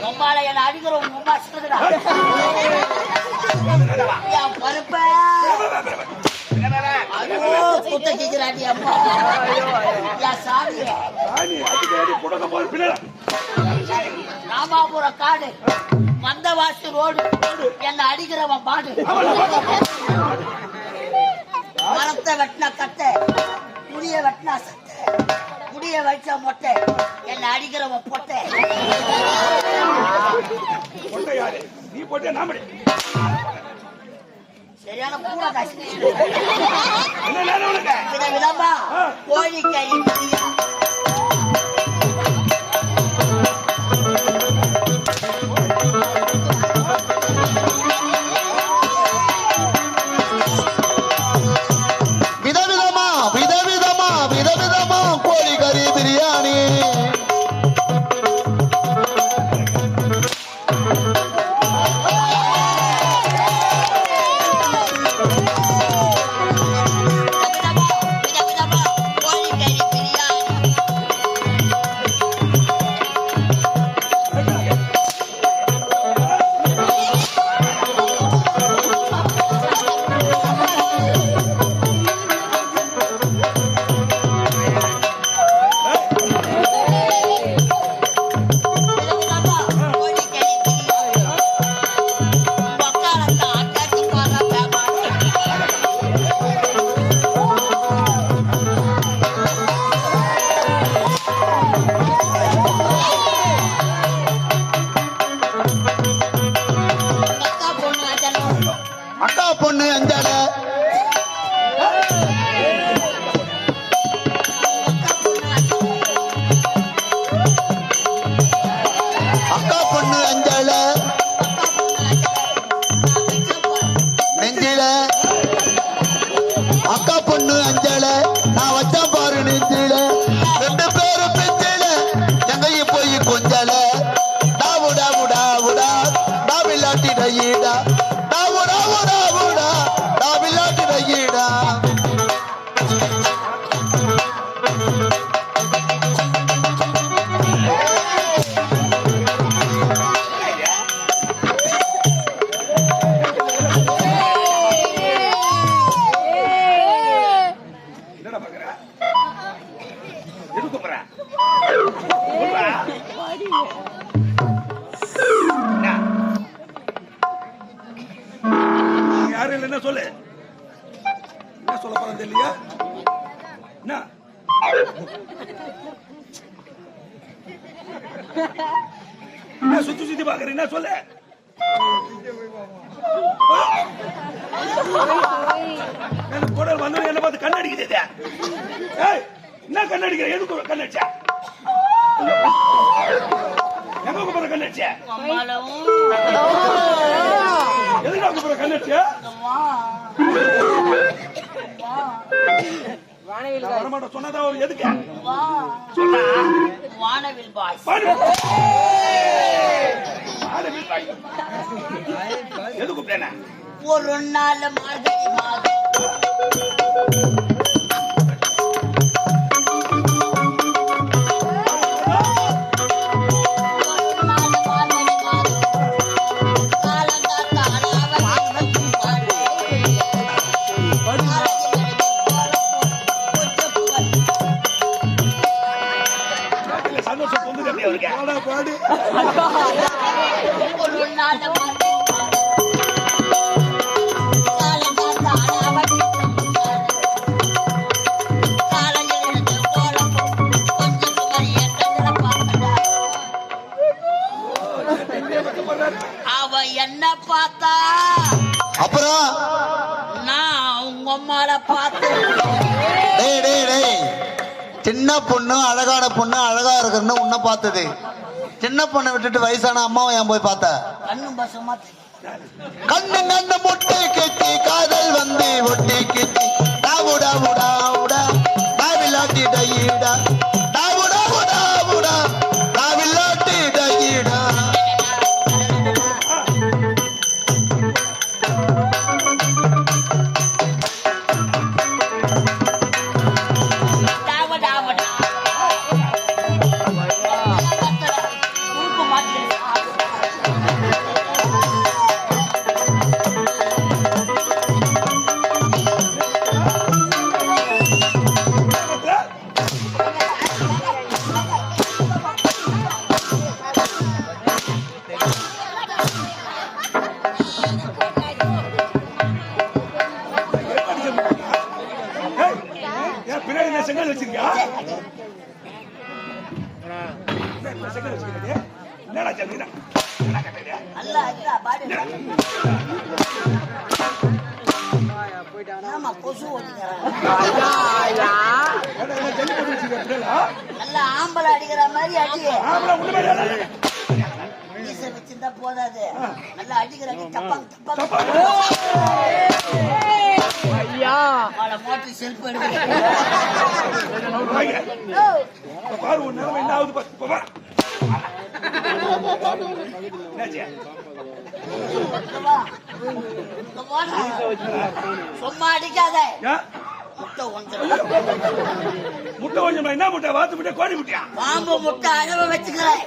உம்மால என்ன அடிக்கிறோம் உம்மா சொல்லுடா என் பருப்ப ஐயோ குத்த கேக்குறாடி அம்மா என் சாமி ராமாபுரம் காடு மந்தவாசி ரோடு என்ன அடிக்கிறவன் பாடு மரத்தை வெட்டினா கட்டை முடிய வெட்டினா சட்டை முடிய வச்ச மொட்டை என்ன அடிக்கிறவன் பொட்டை நீ போட்டே நாமடி சரியான பூரா காசு விதமா கோழிக்கறி என்ன சொல்லு என்ன சொல்ல போறேன் தெரியலையா என்ன சுத்தி சுத்தி பாக்குறேன் என்ன சொல்லு குடல் வந்து என்ன பார்த்து கண்ணடிக்குது என்ன கண்ணடிக்கிற எதுக்கு கண்ணடிச்சா எங்க கூப்பிடுற கண்ணடிச்ச எதுக்கு கூப்பிடுற கண்ணடிச்ச வரமாட்ட சொன்னதா ஒரு எதுக்கு எது கூப்பிட்டேன ஒரு நாள் மார்கழி மாதம் அவ என்ன பார்த்தா அப்புறம் நான் உங்க அம்மால பார்த்தேன். சின்ன பொண்ணு அழகான பொண்ணு அழகா இருக்குன்னு உன்ன பார்த்தது. சின்ன பொண்ணை விட்டுட்டு வயசான அம்மாவை ஏன் போய் பார்த்த? கண்ணும் பசமா கண்ணு கண்ணு முட்டை கெட்டி காதல் வந்து ஒட்டி கெட்டி டாவுடா உடா உடா டாவிலாட்டி டையிடா டாவுடா உடா உடா டாவிலாட்டி டையிடா நல்லா இருக்கா பாடி ஆமா கொசு ஓடிக்கிறான் நல்லா ஆம்பளை அடிக்கிற மாதிரி அடி மீசை வச்சிருந்தா போதாது நல்லா அடிக்கிற அடி தப்பாங்க தப்பாங்க மோட்டர் செல்ஃப் எடுக்கிறேன் பாரு ஒரு நேரம் என்ன ஆகுது பாரு சும்மா அடிக்காத முட்டை ஒஞ்சமா என்ன முட்டை வாத்து முட்டை கோழி முட்டையா பாம்பு முட்டை அளவு வச்சுக்கிறேன்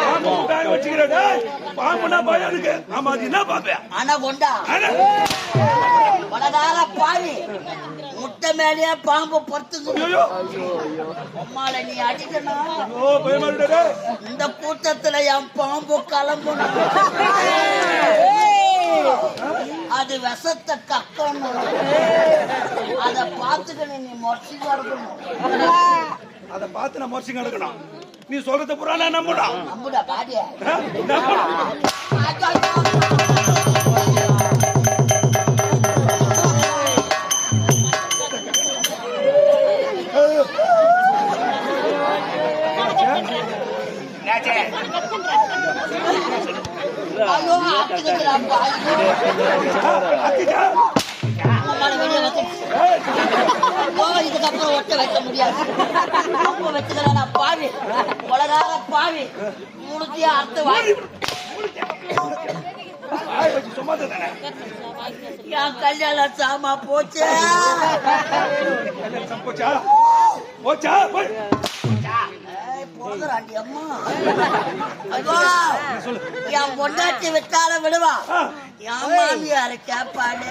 பாம்பு முட்டை வச்சுக்கிறேன் பாம்புனா பயம் இருக்கு ஆமா அது என்ன பாப்பேன் ஆனா கொண்டா பலகார பாவி முட்டை மேலேயே பாம்பு பொறுத்துங்க அம்மால நீ அடிக்கணும் இந்த கூட்டத்துல என் பாம்பு கிளம்பணும் அது விஷத்தை கக்கணும் அத பாத்துக்கணும் நீ மொச்சிங்க இருக்கணும் அத பார்த்து நான் மொச்சிங்க எடுக்கணும் நீ சொல்றத புறா நான் நம்பணும் நம்புடா பாடிய ஐயோ ஆத்துக்கிறாப்பா இதுக்கப்புறம் ஒட்ட வைக்க முடியாது அப்ப வச்சுக்கிறேன் நான் பாவி உலகார பாவி முழுத்தியா அர்த்த வாங்கி என் கல்யாணம் சாமா போச்சு போச்சா போகிறாண்டி அம்மா ஐயோ என் பொண்டாட்டி விட்டால விடுவா என் மாமியார கேப்பாடு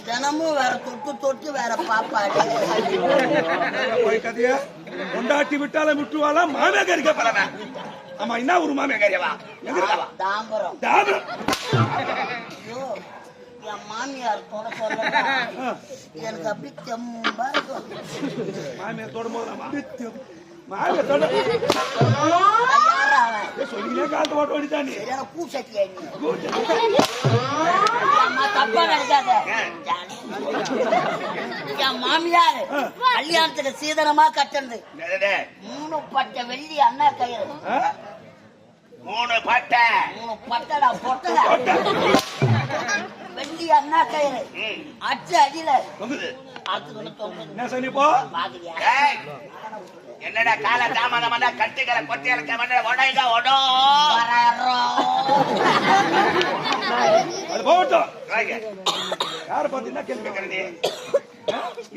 தினமும் வேற தொட்டு வேற பாப்பாடு கதையா பொண்டாட்டி விட்டால விட்டுவாளா மாமியாரி கேப்பல ஆமா என்ன ஒரு மாமியாரியவா தாம்பரம் தாம்பரம் என் மாமியார் தொட சொல்ல எனக்கு அப்படி தெம்பா இருக்கும் மாமியார் தொடும்போது மாமியார் தொட சொல்லிக்கிட்டே காலத்து ஓட்ட ஓடித்தாண்டி கூச்சட்டியா தப்பா நினைக்காத என் மாமியார் கல்யாணத்துக்கு சீதனமா கட்டது 3 பட்டை வெள்ளி அண்ணா கயிறு 3 பட்டடா பொட்டை வெள்ளி அண்ணா கயிறு அச்சு அடியில என்னடா கால தாமதம் கட்டுகளை கொட்டியலுக்கு போகட்டும் யார பார்த்து என்ன கேள்வி கேட்கறது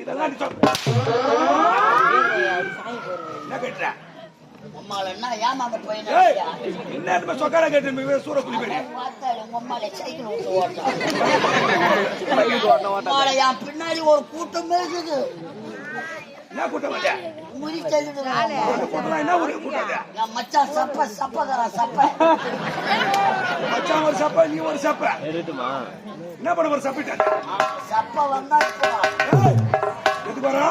இதெல்லாம் என்ன கேட்டுற உம்மாலன்னா ஏமாந்த போய் என்ன சொக்கார கேட்டு சூற குடி போய் உம்மால சைக்கிள் ஓட்டு என் பின்னாடி ஒரு கூட்டமே இருக்குது என்ன கூட்டம் முறி செல்லுது என்ன ஒரு கூட்டம் என் மச்சான் சப்பதரா சப்ப மச்சான் ஒரு சப்ப நீ ஒரு சப்ப என்ன பண்ண ஒரு சப்பிட்ட சப்ப வந்தா எதுக்கு வரா